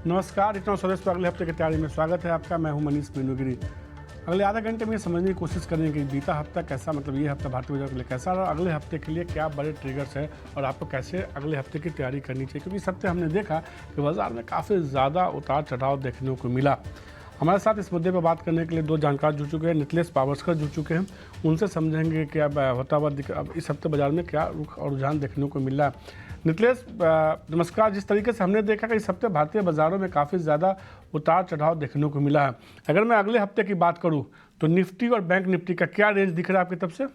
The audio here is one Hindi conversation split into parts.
नमस्कार, इतना स्वदेश पर अगले हफ्ते की तैयारी में स्वागत है आपका। मैं हूं मनीष मीनूगिरी। अगले आधे घंटे में ये समझने की कोशिश करेंगे कि बीता हफ्ता कैसा, मतलब ये हफ्ता भारतीय बाजार के लिए कैसा रहा, अगले हफ्ते के लिए क्या बड़े ट्रिगर्स है और आपको कैसे अगले हफ्ते की तैयारी करनी चाहिए। क्योंकि इस हफ्ते हमने देखा कि बाजार में काफ़ी ज़्यादा उतार चढ़ाव देखने को मिला। हमारे साथ इस मुद्दे पर बात करने के लिए दो जानकार जुड़ चुके हैं। नितलेश पावस्कर जुड़ चुके हैं, उनसे समझेंगे कि अब होता हुआ अब इस हफ्ते बाजार में क्या रुख और रुझान देखने को मिल रहा है। नितलेश, नमस्कार। जिस तरीके से हमने देखा कि इस हफ्ते भारतीय बाजारों में काफ़ी ज़्यादा उतार चढ़ाव देखने को मिला है, अगर मैं अगले हफ्ते की बात करूं तो निफ्टी और बैंक निफ्टी का क्या रेंज दिख रहा है आपकी तरफ से?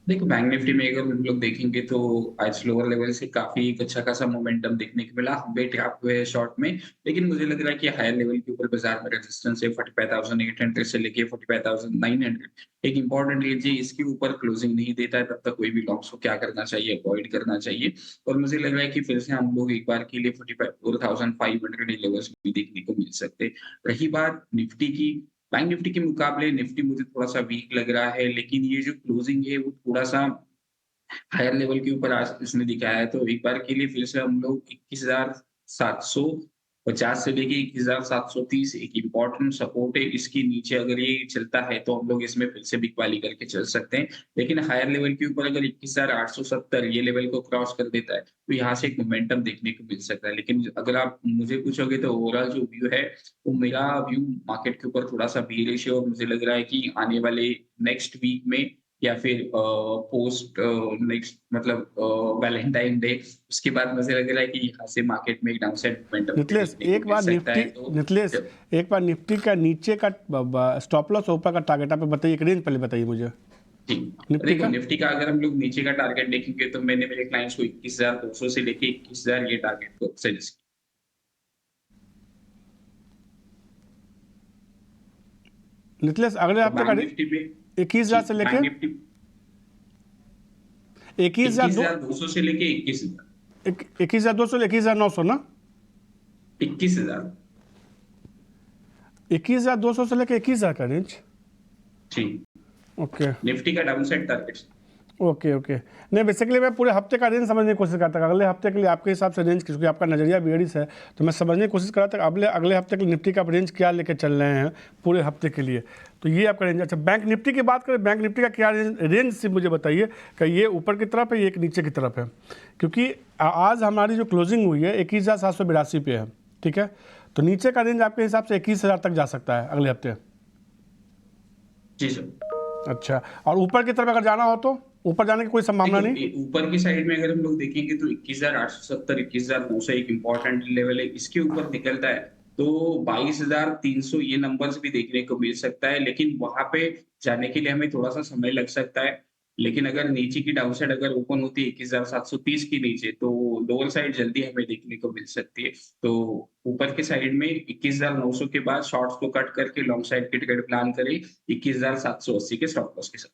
देखो, बैंक निफ्टी में अगर हम लोग देखेंगे तो आज लोअर लेवल से काफी एक अच्छा खासा मोमेंटम देखने को मिला। हम भी ट्रैप हुए हैं शॉर्ट में, लेकिन मुझे लग रहा है कि हायर लेवल के ऊपर बाजार में रेजिस्टेंस है 45,800 से लेके 45,900। एक इंपॉर्टेंट रेंज है, इसके ऊपर क्लोजिंग नहीं देता है तब तक कोई भी लॉन्ग्स को क्या करना चाहिए, अवॉइड करना चाहिए। और मुझे लग रहा है कि फिर से हम लोग एक बार के लिए 44,500 लेवल्स भी देखने को मिल सकते। रही बात निफ्टी की, बैंक निफ्टी के मुकाबले निफ्टी मुझे थोड़ा-सा वीक लग रहा है, लेकिन ये जो क्लोजिंग है वो थोड़ा-सा हायर लेवल के ऊपर आज इसने दिखाया है, तो एक बार के लिए फिर से हम लोग 21,750 से लेके 21,730 एक इम्पोर्टेंट सपोर्ट है। इसके नीचे अगर ये चलता है तो हम लोग इसमें फिर से बिकवाली करके चल सकते हैं। लेकिन हायर लेवल के ऊपर अगर 21,870 ये लेवल को क्रॉस कर देता है, तो यहाँ से एक मोमेंटम देखने को मिल सकता है। लेकिन अगर आप मुझे पूछोगे तो ओवरऑल जो व्यू है, वो मेरा व्यू मार्केट के ऊपर थोड़ा-सा बेयरिश है और मुझे लग रहा है कि आने वाले नेक्स्ट वीक में या फिर पोस्ट नेक्स्ट मतलब वैलेंटाइन डे, उसके बाद मुझे लग रहा है कि यहाँ से मार्केट में एक डाउनसाइड मोमेंटम भी नितलेश देखने को एक मिल बार सकता निफ्टी है। तो नितलेश जब एक बार निफ्टी का नीचे का स्टॉप लॉस, ऊपर का टारगेट आप बताइए, एक रेंज पहले बताइए मुझे जी, निफ्टी देखो का। निफ्टी का अगर हम लोग नीचे का टारगेट देखेंगे तो मैंने मेरे क्लाइंट्स को 21,200 से लेके 21,000 ये टारगेट को सजेस्ट नितलेश अगले किया। हफ्ते का बैंक निफ्टी पे 21,000 जी, से लेके बैंक निफ्टी 21,200, 21,200 से लेके 21,000 21,200 21,900 ना? 21,000 21,200 से लेके 21,000 का रेंज। जी, ओके निफ्टी का डाउनसाइड टारगेट। Okay okay. नहीं, बेसिकली मैं पूरे हफ्ते का रेंज समझने की कोशिश करता था, अगले हफ्ते के लिए आपके हिसाब से रेंज, क्योंकि आपका नजरिया बियरिश है, तो मैं समझने की कोशिश कर रहा था अगले अगले हफ्ते के लिए निफ्टी का रेंज क्या लेके चल रहे हैं पूरे हफ्ते के लिए। तो ये आपका रेंज। अच्छा, बैंक निफ्टी की बात करें, बैंक निफ्टी का क्या रेंज से मुझे बताइए कि ये ऊपर की तरफ है, ये एक नीचे की तरफ है? क्योंकि आज हमारी जो क्लोजिंग हुई है 21,782 पे है, ठीक है? तो नीचे का रेंज आपके हिसाब से 21,000 तक जा सकता है अगले हफ्ते। जी सर। अच्छा, और ऊपर की तरफ अगर जाना हो तो ऊपर जाने की कोई संभावना देखो, नहीं? ऊपर की साइड में अगर हम लोग देखेंगे तो 21,870 21,900 एक इम्पोर्टेंट लेवल है। इसके ऊपर निकलता है तो 22,300 ये नंबर्स भी देखने को मिल सकता है, लेकिन वहां पे जाने के लिए हमें थोड़ा सा समय लग सकता है। लेकिन अगर नीचे की डाउन साइड अगर ओपन होती है 21,730 के नीचे, तो लोअर साइड जल्दी हमें देखने को मिल सकती है। तो ऊपर के साइड में 21,900 के बाद शॉर्ट्स को कट करके लॉन्ग साइड की ट्रेड प्लान करें 21,780 के स्टॉप लॉस के साथ।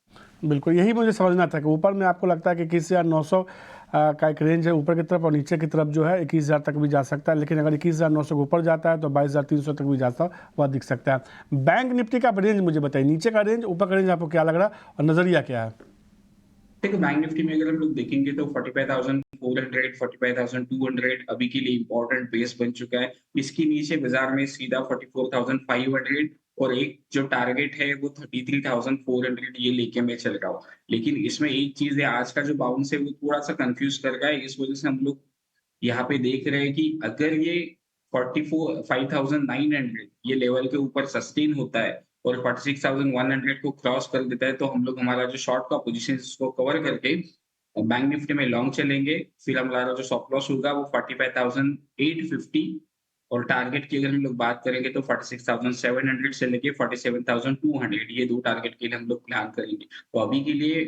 बिल्कुल, यही मुझे समझना था कि ऊपर में आपको लगता है कि 21,900 का एक रेंज है ऊपर की तरफ, और नीचे की तरफ जो है 21,000 तक भी जा सकता है। लेकिन अगर 21,900 के ऊपर जाता है तो 22,300 तक भी जाता हुआ दिख सकता है। बैंक निफ्टी का रेंज मुझे बताइए, नीचे का रेंज, ऊपर का रेंज आपको क्या लग रहा है और नज़रिया क्या है? देखो, बैंक निफ्टी में अगर हम लोग देखेंगे तो 45,400 45,200 अभी के लिए इंपॉर्टेंट बेस बन चुका है। इसके नीचे बाजार में सीधा 44,500 और एक जो टारगेट है वो 33,400 ये लेके मैं चल रहा हूँ। लेकिन इसमें एक चीज है, आज का जो बाउंस है वो थोड़ा सा कंफ्यूज कर रहा है। इस वजह से हम लोग यहाँ पे देख रहे हैं कि अगर ये 5,900 ये लेवल के ऊपर सस्टेन होता है और 46,100 को क्रॉस कर देता है, तो हम लोग हमारा जो शॉर्ट का पोजीशन उसको कवर करके बैंक निफ्टी में लॉन्ग चलेंगे। फिर हमारा जो स्टॉप लॉस होगा वो 45,850 और टारगेट की अगर हम लोग बात करेंगे तो 46,700 से लेके 47,200 ये 2 टारगेट के लिए हम लोग प्लान करेंगे। तो अभी के लिए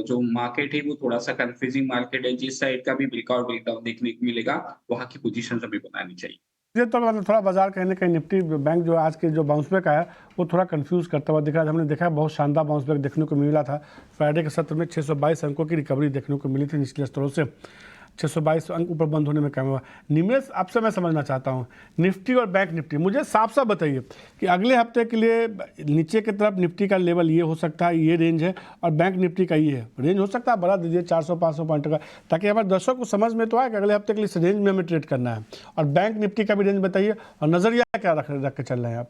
जो मार्केट है वो थोड़ा-सा कन्फ्यूजिंग मार्केट है। जिस साइड का भी ब्रेकआउट ब्रेकडाउन देखने को मिलेगा, वहाँ की पोजीशंस हमें बनानी चाहिए। ये तो मतलब थोड़ा बाजार कहीं ना कहीं निफ्टी बैंक जो आज के जो बाउंस बैक आया वो थोड़ा कंफ्यूज करता हुआ दिख रहा है। हमने देखा है बहुत शानदार बाउंस बैक देखने को मिला था। फ्राइडे के सत्र में 622 अंकों की रिकवरी देखने को मिली थी निचले स्तरों से। 622 अंक ऊपर बंद होने में कामयाब हुआ। निमेश, आपसे मैं समझना चाहता हूँ निफ्टी और बैंक निफ्टी, मुझे साफ साफ बताइए कि अगले हफ्ते के लिए नीचे की तरफ निफ्टी का लेवल ये हो सकता है, ये रेंज है, और बैंक निफ्टी का ये है रेंज हो सकता है, बढ़ा दीजिए 400-500 पॉइंट का, ताकि हमारे दर्शकों को समझ में तो आए कि अगले हफ्ते के लिए इस रेंज में हमें ट्रेड करना है। और बैंक निफ्टी का भी रेंज बताइए और नजरिया क्या रख के चल रहे हैं आप।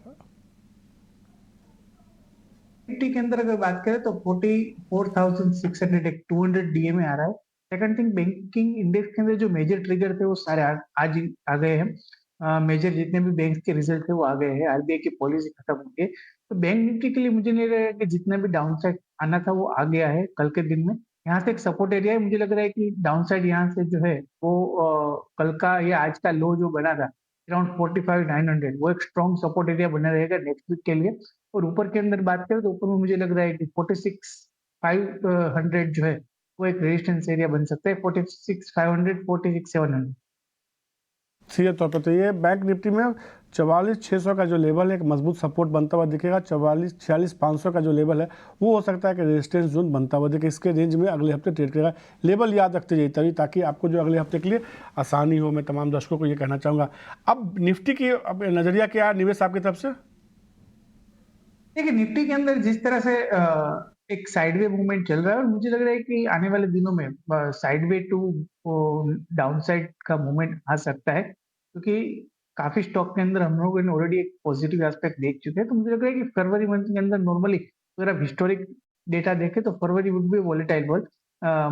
निफ्टी के अंदर अगर बात करें तो 44,600 एक 200 डीए में आ रहा है। सेकंड थिंग, बैंकिंग इंडेक्स के अंदर जो मेजर ट्रिगर थे वो सारे आज ही आ गए हैं। मेजर जितने भी बैंक के रिजल्ट थे वो आ गए हैं, आरबीआई की पॉलिसी खत्म हो गई। तो बैंक निफ्टी के लिए मुझे नहीं लग रहा है कि जितना भी डाउन साइड आना था वो आ गया है कल के दिन में। यहाँ से एक सपोर्ट एरिया है, मुझे लग रहा है कि डाउन साइड यहाँ से जो है वो कल का या आज का लो जो बना था अराउंड 45,900, वो एक स्ट्रॉन्ग सपोर्ट एरिया बना रहेगा नेक्स्ट वीक के लिए। और ऊपर के अंदर बात करें तो ऊपर में मुझे लग रहा है कि 46,500 जो है वो एक रेजिस्टेंस एरिया बन सकता है। 46,500, 46,700। सीधे तौर पर तो ये बैंक निफ्टी में 44,600 का जो लेवल है एक मजबूत सपोर्ट बनता हुआ दिखेगा। 46,500 का जो लेवल है वो हो सकता है कि रेजिस्टेंस जोन बनता हुआ दिखे। इसके रेंज में अगले हफ्ते ट्रेड करेगा। लेवल याद रखते जाइए तभी, ताकि आपको जो अगले हफ्ते के लिए आसानी हो। मैं तमाम दर्शकों को ये कहना चाहूँगा। अब निफ्टी की नज़रिया क्या है, निवेश आपकी तरफ से? देखिए, निफ्टी के अंदर जिस तरह से एक साइडवे मूवमेंट चल रहा है, और मुझे लग रहा है कि आने वाले दिनों में साइडवे टू डाउन साइड का मूवमेंट आ सकता है, क्योंकि काफी स्टॉक के अंदर हम लोगों ने ऑलरेडी एक पॉजिटिव एस्पेक्ट देख चुके हैं। तो मुझे लग रहा है कि फरवरी मंथ के अंदर नॉर्मली अगर आप हिस्टोरिक डेटा देखें तो फरवरी वुड बी वॉलेटाइल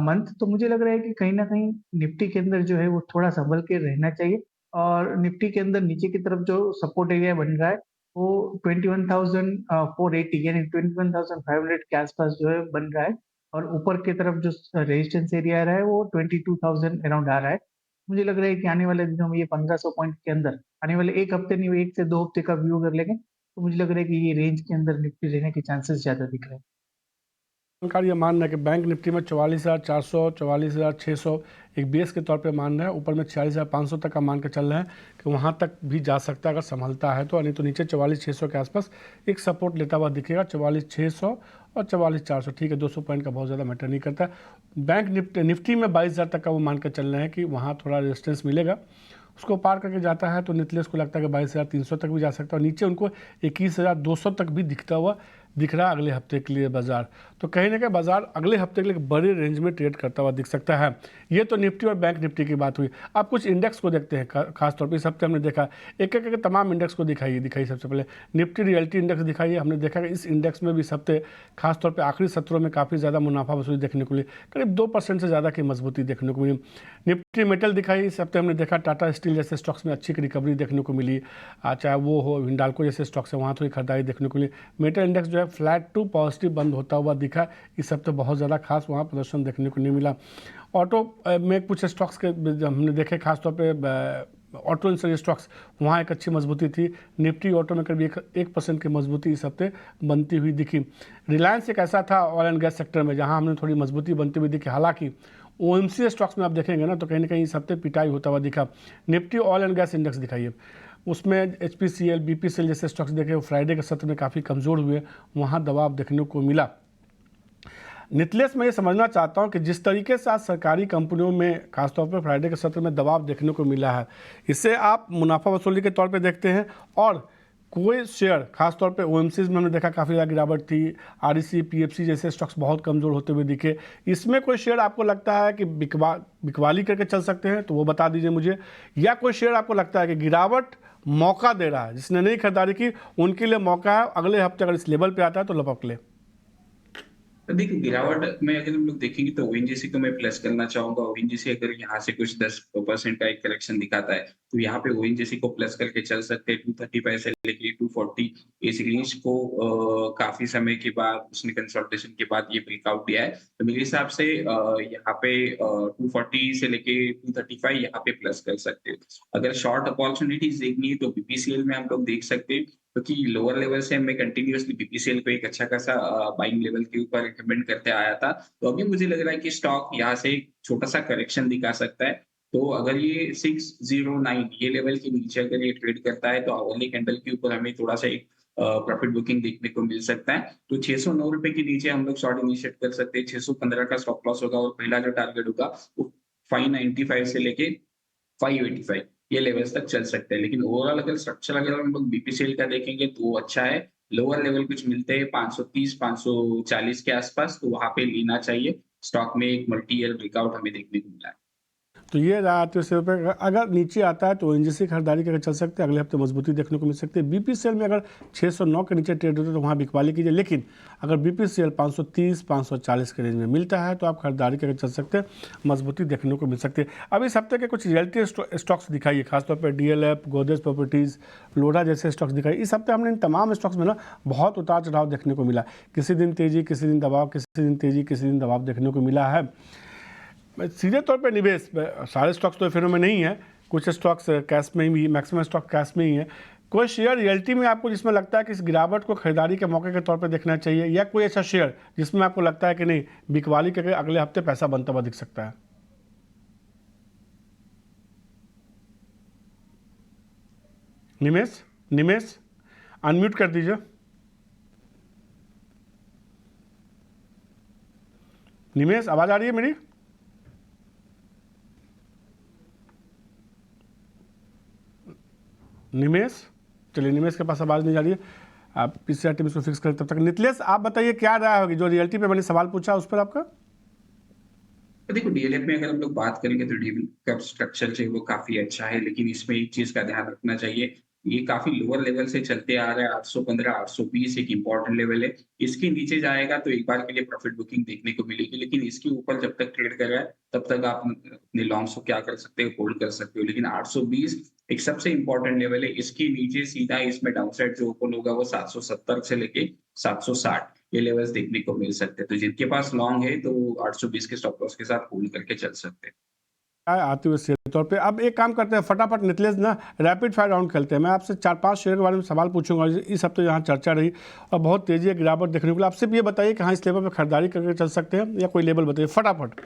मंथ। तो मुझे लग रहा है कि कहीं ना कहीं निफ्टी के अंदर जो है वो थोड़ा संभल के रहना चाहिए। और निफ्टी के अंदर नीचे की तरफ जो सपोर्ट एरिया बन रहा है वो 21,480 यानी 21,500 के आसपास जो है बन रहा है। और ऊपर की तरफ जो रेजिस्टेंस एरिया आ रहा है वो 22,000 अराउंड आ रहा है। मुझे लग रहा है कि आने वाले दिनों में ये 1,500 पॉइंट के अंदर, आने वाले एक हफ्ते नहीं, 1 से 2 हफ्ते का व्यू अगर लेंगे तो मुझे लग रहा है कि ये रेंज के अंदर निफ्टी रहने के चांसेस ज्यादा दिख रहे हैं। जानकारी ये मान रहा है कि बैंक निफ्टी में 44,400, 44,600 एक बेस के तौर पे मान रहा है। ऊपर में 46,500 तक का मान के चल रहे हैं कि वहाँ तक भी जा सकता है अगर संभलता है तो, नहीं तो नीचे 44,600 के आसपास एक सपोर्ट लेता हुआ दिखेगा। 44,600 और 44,400, ठीक है, 200 पॉइंट का बहुत ज़्यादा मैटर नहीं करता। बैंक निफ्टी में 22,000 तक का वो मान कर चल रहे हैं कि वहाँ थोड़ा रेजिस्टेंस मिलेगा। उसको पार करके जाता है तो निचले उसको लगता है कि 22,300 तक भी जा सकता है, और नीचे उनको 21,200 तक भी दिखता हुआ दिख रहा है अगले हफ्ते के लिए बाजार। तो कहीं ना कहीं बाजार अगले हफ्ते के लिए बड़े रेंज में ट्रेड करता हुआ दिख सकता है। ये तो निफ्टी और बैंक निफ्टी की बात हुई। अब कुछ इंडेक्स को देखते हैं। खासतौर पर इस हफ्ते हमने देखा एक एक करके तमाम इंडेक्स को दिखाइए। सबसे पहले निफ्टी रियलिटी इंडेक्स दिखाइए। हमने देखा कि इस इंडेक्स में भी इस हफ्ते खासतौर पर आखिरी सत्रों में काफ़ी ज़्यादा मुनाफा वसूली देखने को मिली, करीब 2% से ज़्यादा की मजबूती देखने को मिली। निफ्टी मेटल दिखाई, इस हफ्ते हमने देखा टाटा स्टील जैसे स्टॉक्स में अच्छी रिकवरी देखने को मिली, चाहे वो हो हिंडाल्को जैसे स्टॉक्स है, वहाँ थोड़ी खरीदारी देखने को मिली। मेटल इंडेक्स जो है फ्लैट टू पॉजिटिव बंद होता हुआ दिखा। इस हफ्ते बहुत ज़्यादा खास वहाँ प्रदर्शन देखने को नहीं मिला। ऑटो में कुछ स्टॉक्स के हमने देखे, खासतौर पे ऑटो इंडस्ट्री स्टॉक्स, वहाँ एक अच्छी मजबूती थी। निफ्टी ऑटो में करीब 1% की मजबूती इस हफ्ते बनती हुई दिखी। रिलायंस एक ऐसा था ऑयल एंड गैस सेक्टर में जहाँ हमने थोड़ी मजबूती बनती हुई दिखी। हालांकि ओएमसी स्टॉक्स में आप देखेंगे ना तो कहीं ना कहीं इस हफ्ते पिटाई होता हुआ दिखा। Nifty oil and gas index दिखाइए, उसमें एचपीसीएल, बीपीसीएल जैसे स्टॉक्स देखे वो फ्राइडे के सत्र में काफ़ी कमज़ोर हुए, वहाँ दबाव देखने को मिला। नितलेश, मैं ये समझना चाहता हूँ कि जिस तरीके से आज सरकारी कंपनियों में खासतौर पर फ्राइडे के सत्र में दबाव देखने को मिला है, इसे आप मुनाफा वसूली के तौर पे देखते हैं? और कोई शेयर खासतौर पे ओएमसीज में हमने देखा काफ़ी ज़्यादा गिरावट थी, आरईसी, पीएफसी जैसे स्टॉक्स बहुत कमज़ोर होते हुए दिखे। इसमें कोई शेयर आपको लगता है कि बिकवाली करके चल सकते हैं तो वो बता दीजिए मुझे, या कोई शेयर आपको लगता है कि गिरावट मौका दे रहा है, जिसने नहीं खरीदारी की उनके लिए मौका है, अगले हफ्ते अगर इस लेवल पर आता है तो लपक ले? तो देखिए, गिरावट में अगर हम लोग देखेंगे तो ओएनजीसी को मैं प्लस करना चाहूंगा। ओएनजीसी अगर यहाँ से कुछ 10% का एक करेक्शन दिखाता है तो यहाँ पे ओएनजीसी को प्लस करके चल सकते हैं। 235 से लेके 240 इस रेंज को काफी समय के बाद उसने कंसल्टेशन के बाद ये ब्रेकआउट दिया है। तो मेरे हिसाब से यहाँ पे 240 से लेके 235 यहाँ पे प्लस कर सकते हैं। अगर शॉर्ट अपॉर्चुनिटीज देखनी है तो बीपीसीएल में हम लोग देख सकते हैं, क्योंकि लोअर लेवल से मैं कंटिन्यूअसली बीपीसीएल को एक अच्छा खासा बाइंग लेवल के ऊपर रिकमेंड करते आया था। तो अभी मुझे लग रहा है कि स्टॉक यहाँ से एक छोटा-सा करेक्शन दिखा सकता है। तो अगर ये 609 ये लेवल के नीचे अगर ये ट्रेड करता है तो अगले कैंडल के ऊपर हमें थोड़ा-सा एक प्रॉफिट बुकिंग देखने को मिल सकता है। तो ₹609 के नीचे हम लोग शॉर्ट इनिशिएट कर सकते हैं। 615 का स्टॉप लॉस होगा और पहला जो टारगेट होगा वो 595 से लेके 585 ये लेवल्स तक चल सकते हैं। लेकिन ओवरऑल अगर स्ट्रक्चर अगर हम लोग बीपीसीएल का देखेंगे तो वो अच्छा है। लोअर लेवल कुछ मिलते हैं 530, 540 के आसपास, तो वहाँ पे लेना चाहिए। स्टॉक में एक मल्टी ईयर ब्रेकआउट हमें देखने को मिला है। तो ये रहा 38 रुपये। अगर नीचे आता है तो ओएनजीसी खरीदारी करके चल सकते हैं, अगले हफ्ते मजबूती देखने को मिल सकती है। बीपीसीएल में अगर 609 के नीचे ट्रेड होते हैं तो वहाँ बिकवाली कीजिए, लेकिन अगर बीपीसीएल 530, 540 के रेंज में मिलता है तो आप खरीदारी करके चल सकते हैं, मजबूती देखने को मिल सकती है। अब इस हफ्ते के कुछ रियल्टी स्टॉक्स दिखाइए, खासतौर पर डीएलएफ, गोदरेज प्रॉपर्टीज़, लोरा जैसे स्टॉक्स दिखाइए। इस हफ्ते हमने इन तमाम स्टॉक्स में ना बहुत उतार चढ़ाव देखने को मिला, किसी दिन तेज़ी, किसी दिन दबाव, किसी दिन तेज़ी, किसी दिन दबाव देखने को मिला है। सीधे तौर पे निवेश सारे स्टॉक्स तो एफएनओ में नहीं है, कुछ स्टॉक्स कैश में ही, मैक्सिमम स्टॉक कैश में ही है। कोई शेयर रियल्टी में आपको जिसमें लगता है कि इस गिरावट को खरीदारी के मौके के तौर पे देखना चाहिए, या कोई ऐसा शेयर जिसमें आपको लगता है कि नहीं बिकवाली करके अगले हफ्ते पैसा बनता हुआ दिख सकता है? निमेश अनम्यूट कर दीजिए। निमेश, आवाज़ आ रही है मेरी? निमेश, चलिए निमेश के पास आवाज़ नहीं जा रही है, आप पीसीआर टीम इसको फिक्स करें। तब तक नितलेश आप बताइए क्या राय होगी जो रियल्टी पे मैंने सवाल पूछा उस पर आपका? तो देखो डीएलएफ में अगर हम लोग बात करेंगे तो डीएलएफ का स्ट्रक्चर जो है वो काफ़ी अच्छा है, लेकिन इसमें एक चीज़ का ध्यान रखना चाहिए, ये काफ़ी लोअर लेवल से चलते आ रहा है। 815, 820 एक इम्पोर्टेंट लेवल है। इसके नीचे जाएगा तो एक बार के लिए प्रॉफिट बुकिंग देखने को मिलेगी, लेकिन इसके ऊपर जब तक ट्रेड कर रहा है तब तक आप अपने लॉन्ग्स को क्या कर सकते हो, होल्ड कर सकते हो। लेकिन 820 एक सबसे इम्पोर्टेंट लेवल है। इसके नीचे सीधा इसमें डाउनसाइड जो ओपन होगा वो 770 से लेके 760 ये लेवल्स देखने को मिल सकते हैं। तो जिनके पास लॉन्ग है तो 820 के स्टॉप लॉस के साथ होल्ड करके चल सकते हैं। आते हुए शेयर तौर पे अब एक काम करते हैं, फटाफट नितलेश ना रैपिड फायर राउंड खेलते हैं। मैं आपसे 4-5 शेयर के बारे में सवाल पूछूंगा। इस हफ्ते यहाँ चर्चा रही और बहुत तेजी है गिरावट देखने को मिला, आपसे भी ये बताइए कि हाँ इस लेवल पर खरीदारी करके चल सकते हैं या कोई लेवल बताइए फटाफट।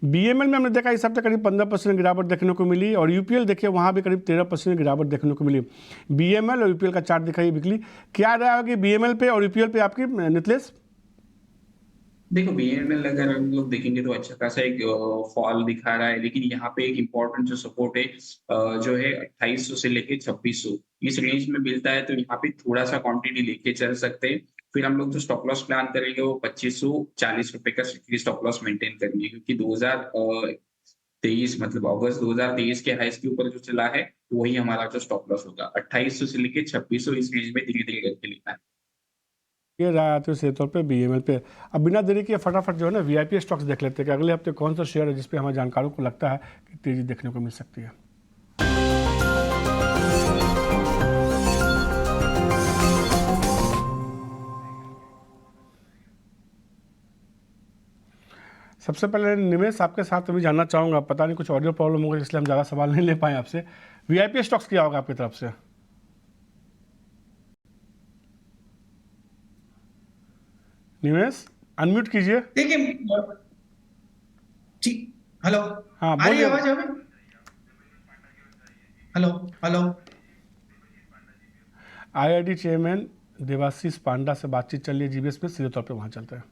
बीएमएल में हमने देखा इस हफ्ते करीब 15% गिरावट देखने को मिली, और यूपीएल देखिए वहाँ भी करीब 13% गिरावट देखने को मिली। बीएमएल और यूपीएल का चार्ट दिखाइए वीकली, क्या रहा होगी बीएमएल पे और यूपीएल पे आपकी नितलेश? देखो बीएमएल अगर हम लोग देखेंगे तो अच्छा खासा एक फॉल दिखा रहा है, लेकिन यहाँ पे एक इम्पोर्टेंट जो सपोर्ट है जो है 2800 से लेके 2600 इस रेंज में मिलता है, तो यहाँ पे थोड़ा सा क्वांटिटी लेके चल सकते हैं। फिर हम लोग जो स्टॉप लॉस प्लान करेंगे वो 2540 रुपए का स्टॉप लॉस मेंटेन करेंगे, क्योंकि 2023 मतलब अगस्त 2023 के हाईस के ऊपर जो चला है वही हमारा जो स्टॉप लॉस होगा। 2800 से लेके 2600 इस रेंज में धीरे धीरे करके लेना है। ये राय आते हुए तौर पे बीएमएल पे। अब बिना देरी के फटाफट जो है ना वीआईपी स्टॉक्स देख लेते हैं कि अगले हफ्ते कौन सा शेयर है जिसपे हमारे जानकारों को लगता है कि तेजी देखने को मिल सकती है। सबसे पहले निमेश आपके साथ अभी जानना चाहूँगा, पता नहीं कुछ ऑडियो प्रॉब्लम होगा इसलिए हम ज़्यादा सवाल नहीं ले पाए आपसे। वीआईपी स्टॉक्स क्या होगा आपकी तरफ से? निमेश अनम्यूट कीजिए। देखिए ठीक, हेलो, हाँ आ रही है बोलिए। आवाज हमें? Hello hello, IID chairman Debashish Panda से बातचीत चल रही है जीबीएस में, सीधे तौर पे वहाँ चलते हैं।